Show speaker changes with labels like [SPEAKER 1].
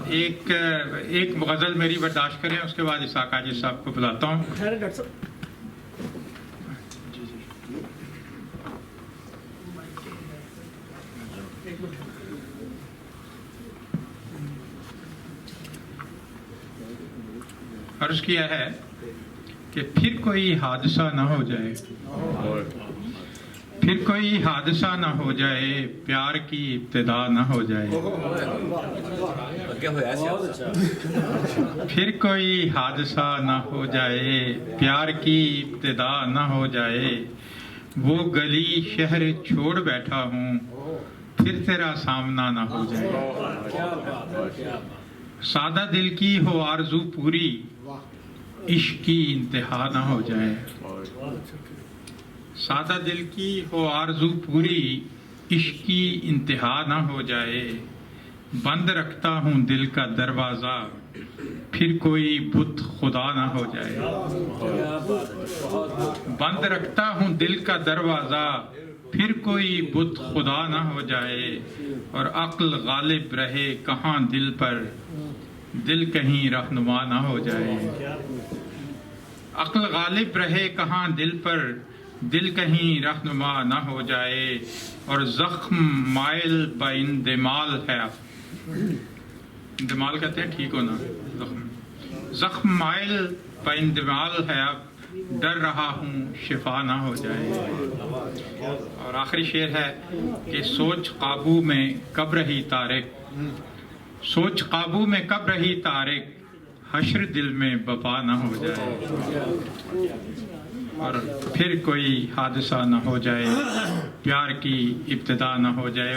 [SPEAKER 1] ایک غزل میری برداشت کریں، اس کے بعد اسحاق عاجز صاحب کو بلاتا ہوں.
[SPEAKER 2] ڈاکٹر صاحب
[SPEAKER 1] عرض کیا ہے کہ پھر کوئی حادثہ نہ ہو جائے، پھر کوئی حادثہ نہ ہو جائے، پیار کی ابتدا نہ ہو جائے. پھر کوئی حادثہ نہ ہو جائے، پیار کی ابتدا نہ ہو جائے، وہ گلی شہر چھوڑ بیٹھا ہوں، پھر تیرا سامنا نہ ہو جائے. سادہ دل کی ہو آرزو پوری، عشق کی انتہا نہ ہو جائے. سادہ دل کی ہو آرزو پوری، عشق کی انتہا نہ ہو جائے. بند رکھتا ہوں دل کا دروازہ، پھر کوئی بت خدا نہ ہو جائے. بند رکھتا ہوں دل کا دروازہ، پھر کوئی بت خدا نہ ہو جائے. اور عقل غالب رہے کہاں دل پر، دل کہیں رہنما نہ ہو جائے. عقل غالب رہے کہاں دل پر، دل کہیں رہنما نہ ہو جائے. اور زخم مائل باندمال ہے، اندمال کہتے ہیں ٹھیک ہونا، زخم مائل باندمال ہے، اب ڈر رہا ہوں شفا نہ ہو جائے. اور آخری شعر ہے کہ سوچ قابو میں کب رہی طارق، سوچ قابو میں کب رہی طارق، حشر دل میں بپا نہ ہو جائے. اور پھر کوئی حادثہ نہ ہو جائے، پیار کی ابتدا نہ ہو جائے.